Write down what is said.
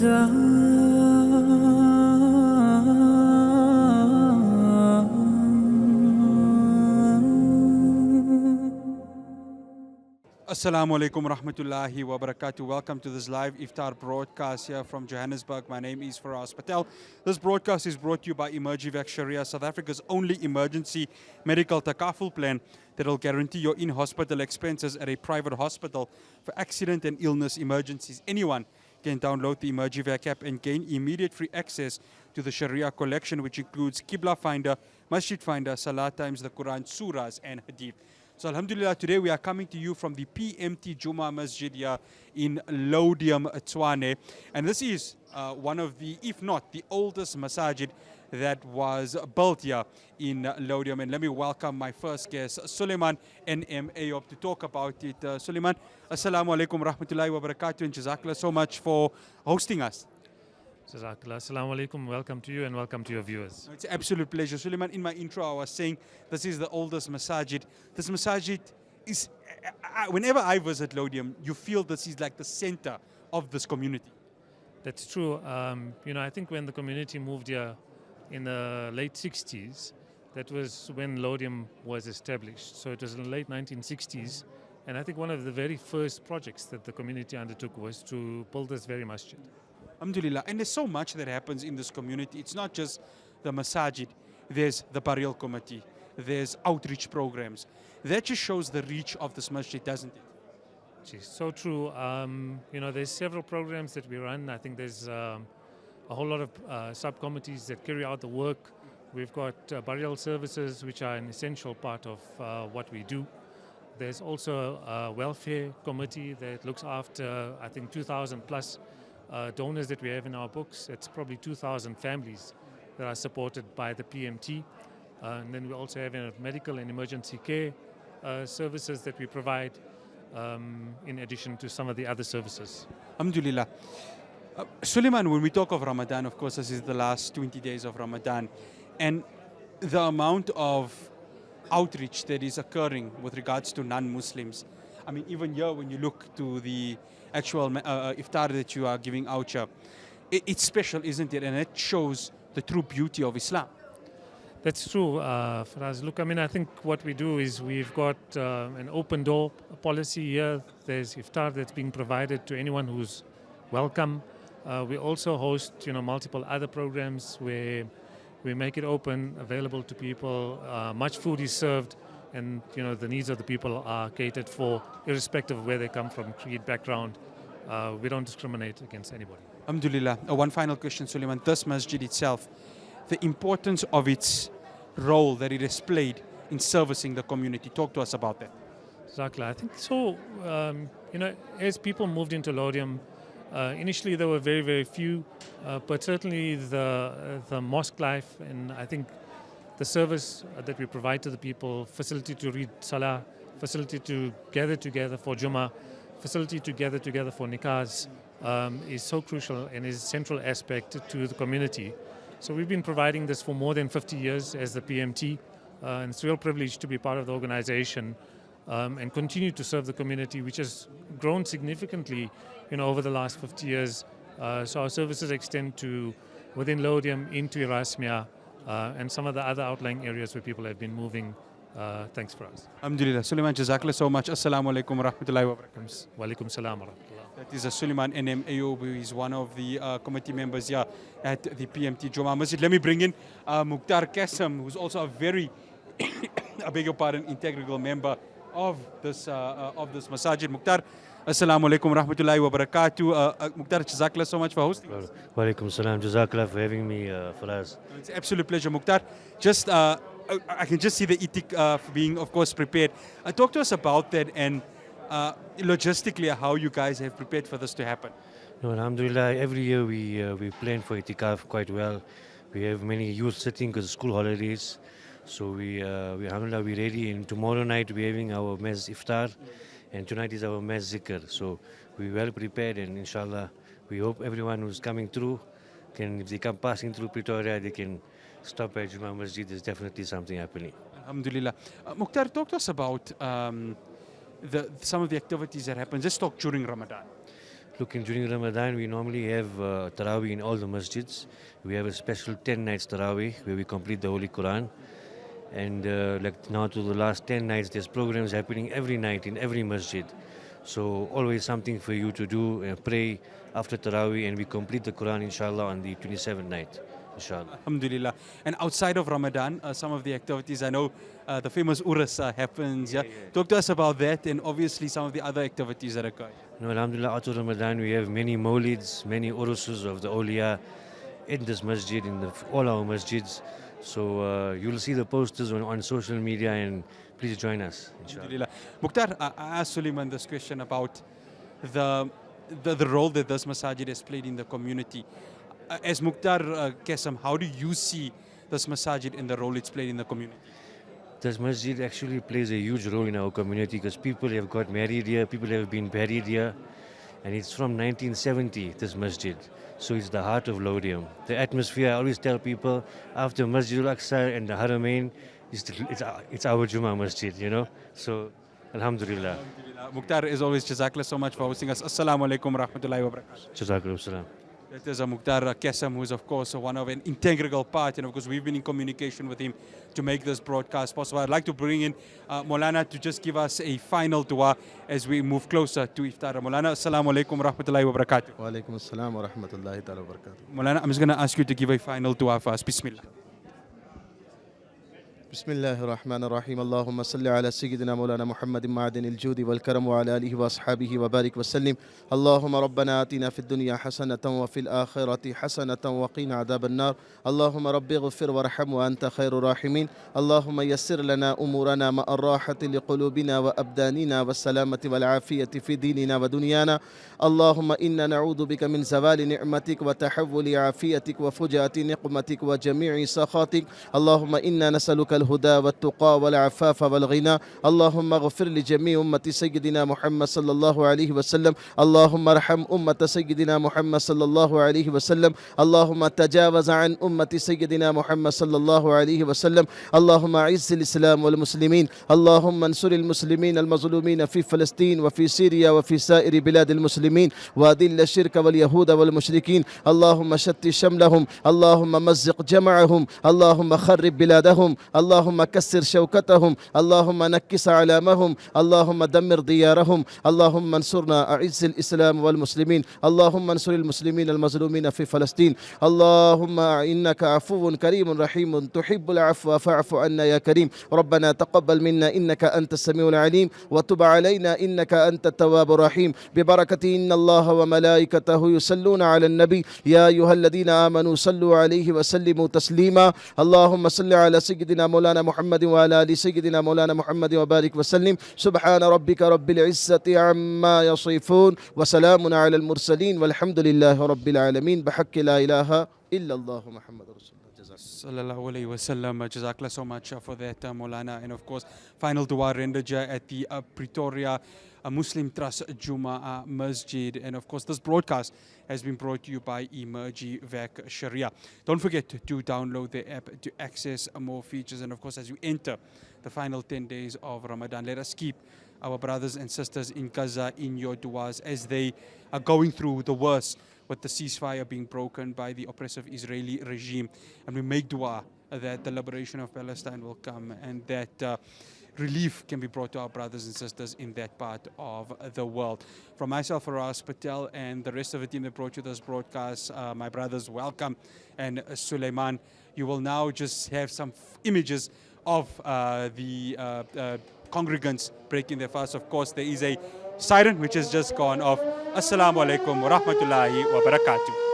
Assalamu alaikum rahmatullahi wa barakatuh. Welcome to this live iftar broadcast here from Johannesburg. My name is Fahraaz Patel. This broadcast is brought to you by Emergivac Sharia, South Africa's only emergency medical takaful plan that will guarantee your in-hospital expenses at a private hospital for accident and illness emergencies. Anyone can download the Emergivac app and gain immediate free access to the Sharia collection, which includes Qibla Finder, Masjid Finder, Salat Times, the Quran, Surahs and Hadith. So Alhamdulillah, today we are coming to you from the PMT Jummah Masjid here in Laudium, Tshwane. And this is one of the, if not the oldest masajid that was built here in Laudium. And let me welcome my first guest, Suleiman NM Ayob, to talk about it. Suleiman, Assalamu alaikum rahmatullahi wa barakatuh, and Jazakallah so much for hosting us. Jazakallah. Assalamu alaikum. Welcome to you and welcome to your viewers. It's an absolute pleasure. Suleiman, in my intro I was saying this is the oldest masajid. This masajid is, whenever I visit Laudium, you feel this is like the center of this community. That's true. I think when the community moved here in the late 60s, that was when Laudium was established. So it was in the late 1960s. And I think one of the very first projects that the community undertook was to build this very masjid. Alhamdulillah. And there's so much that happens in this community. It's not just the masajid. There's the burial committee. There's outreach programs. That just shows the reach of this masjid, doesn't it? Geez, so true. There's several programs that we run. I think there's a whole lot of subcommittees that carry out the work. We've got burial services, which are an essential part of what we do. There's also a welfare committee that looks after, I think, 2,000 plus donors that we have in our books. It's probably 2,000 families that are supported by the PMT. And then we also have medical and emergency care services that we provide in addition to some of the other services. Alhamdulillah. Suleiman, when we talk of Ramadan, of course, this is the last 20 days of Ramadan. And the amount of outreach that is occurring with regards to non-Muslims. I mean, even here, when you look to the actual iftar that you are giving out here, it's special, isn't it? And it shows the true beauty of Islam. That's true, Faraz. Look, I think what we do is we've got an open door policy here. There's iftar that's being provided to anyone who's welcome. We also host, multiple other programs where we make it open, available to people. Much food is served. And the needs of the people are catered for, irrespective of where they come from, creed, background. We don't discriminate against anybody. Alhamdulillah. One final question, Suleiman. This masjid itself, the importance of its role that it has played in servicing the community. Talk to us about that. Exactly. I think so. As people moved into Laudium, initially there were very, very few, but certainly the mosque life, and I think the service that we provide to the people, facility to read Salah, facility to gather together for Jummah, facility to gather together for nikahs, is so crucial and is a central aspect to the community. So we've been providing this for more than 50 years as the PMT, and it's a real privilege to be part of the organization and continue to serve the community, which has grown significantly over the last 50 years. So our services extend to within Laudium, into Erasmia, and some of the other outlying areas where people have been moving. Thanks for us. Alhamdulillah. Suleiman, Jazakallah so much. Assalamu alaikum wa rahmatullahi wa barakatuh. Wa alaikum salam wa rahmatullah. That is Suleiman NM Ayob, who is one of the committee members here at the PMT Jummah Masjid. Let me bring in Mukhtar Qasim, who's also a very, I beg your pardon, integral member of this masajid. Mukhtar, Assalamu alaikum rahmatullahi wa barakatuh. Mukhtar, Jazakallah so much for hosting us. Wa alaikum salam. Jazakallah for having me, Faraz. It's an absolute pleasure, Mukhtar. Just, I can just see the itik being, of course, prepared. Talk to us about that and logistically how you guys have prepared for this to happen. Alhamdulillah, every year we plan for itikaf quite well. We have many youth sitting because of school holidays. So alhamdulillah, we're ready. And tomorrow night we're having our mez iftar. And tonight is our mez zikr. So we're well prepared, and inshallah, we hope everyone who's coming through if they come passing through Pretoria, they can stop at Jummah Masjid. There's definitely something happening. Alhamdulillah. Mukhtar, talk to us about some of the activities that happen. Just talk during Ramadan. Look, during Ramadan, we normally have Taraweeh in all the masjids. We have a special 10 nights Taraweeh where we complete the Holy Quran. And like now to the last 10 nights, there's programs happening every night in every masjid. So always something for you to do, pray after Taraweeh, and we complete the Quran, inshallah, on the 27th night, inshallah. Alhamdulillah. And outside of Ramadan, some of the activities, I know the famous Urus happens. Yeah. Talk to us about that and obviously some of the other activities that occur. No, alhamdulillah, out of Ramadan, we have many mawlids, many urusus of the awliya in this masjid, in all our masjids. So you'll see the posters on social media, and please join us, inshallah. Alhamdulillah. Mukhtar, I asked Suleiman this question about the role that this masajid has played in the community. As Mukhtar Kesam, how do you see this masajid and the role it's played in the community? This masjid actually plays a huge role in our community because people have got married here, people have been buried here, and it's from 1970, this masjid. So it's the heart of Laudium. The atmosphere, I always tell people, after Masjid al-Aqsa and the Haramain, it's our Jummah Masjid, you know. So, alhamdulillah. Alhamdulillah. Mukhtar, as always, Jazakallah so much for hosting us. Assalamu alaikum rahmatullahi wa barakatuh. Jazakallah salam. That is Mukhtar Kesam, who is, of course, one of an integral part. And, of course, we've been in communication with him to make this broadcast possible. I'd like to bring in Maulana to just give us a final dua as we move closer to Iftar. Maulana, assalamu alaikum rahmatullahi wa barakatuh. Wa alaikum assalam wa rahmatullahi ta'ala wa barakatuh. Maulana, I'm just going to ask you to give a final dua for us. Bismillah. بسم الله الرحمن الرحيم اللهم صل على سيدنا مولانا محمد معدن الجود والكرم وعلى آله وأصحابه وبارك وسلم اللهم ربنا آتنا في الدنيا حسنة وفي الآخرة حسنة وقنا عذاب النار اللهم رب اغفر وارحم وأنت خير الراحمين اللهم يسر لنا أمورنا مع الراحة لقلوبنا وأبداننا والسلامة والعافية في ديننا ودنيانا اللهم إنا نعوذ بك من زوال نعمتك وتحول عافيتك وفجأة نقمتك وجميع سخطك اللهم إنا نسألك الهدى والتقى والعفاف والغنى اللهم اغفر لجميع أمة سيدنا محمد صلى الله عليه وسلم اللهم ارحم أمة سيدنا محمد صلى الله عليه وسلم اللهم تجاوز عن أمة سيدنا محمد صلى الله عليه وسلم اللهم أعز الإسلام والمسلمين اللهم انصر المسلمين المظلومين في فلسطين وفي سوريا وفي سائر بلاد المسلمين وأذل الشرك واليهود والمشركين اللهم شتت شملهم اللهم مزق جمعهم اللهم خرب بلادهم اللهم كسر شوكتهم اللهم نكس علامهم اللهم دمر ديارهم اللهم انصرنا أعز الإسلام والمسلمين اللهم انصر المسلمين المظلومين في فلسطين اللهم إنك عفو كريم رحيم تحب العفو فاعف عنا يا كريم ربنا تقبل منا إنك أنت السميع العليم وتب علينا إنك أنت التواب الرحيم ببركة إن الله وملائكته يصلون على النبي يا أيها الذين آمنوا صلوا عليه وسلموا تسليما اللهم صل على سيدنا مولانا محمد وعلى آل سيدنا مولانا محمد وبارك وسلم سبحان ربك رب العزة عما يصفون وسلام على المرسلين والحمد لله رب العالمين بحق لا إله إلا الله محمد رسول الله. Sallallahu alayhi wa sallam. Jazakallah so much for that, Maulana. And of course, final dua rendered at the Pretoria Muslim Trust Jummah Masjid. And of course, this broadcast has been brought to you by Emergy Vac Sharia. Don't forget to download the app to access more features. And of course, as you enter the final 10 days of Ramadan, let us keep our brothers and sisters in Gaza in your duas as they are going through the worst with the ceasefire being broken by the oppressive Israeli regime. And we make dua that the liberation of Palestine will come and that relief can be brought to our brothers and sisters in that part of the world. From myself, Fahraaz Patel, and the rest of the team that brought you this broadcast, my brothers, welcome. And Suleiman, you will now just have some images of the congregants breaking their fast. Of course, there is a siren which has just gone off. Assalamu alaikum wa rahmatullahi wa barakatuh.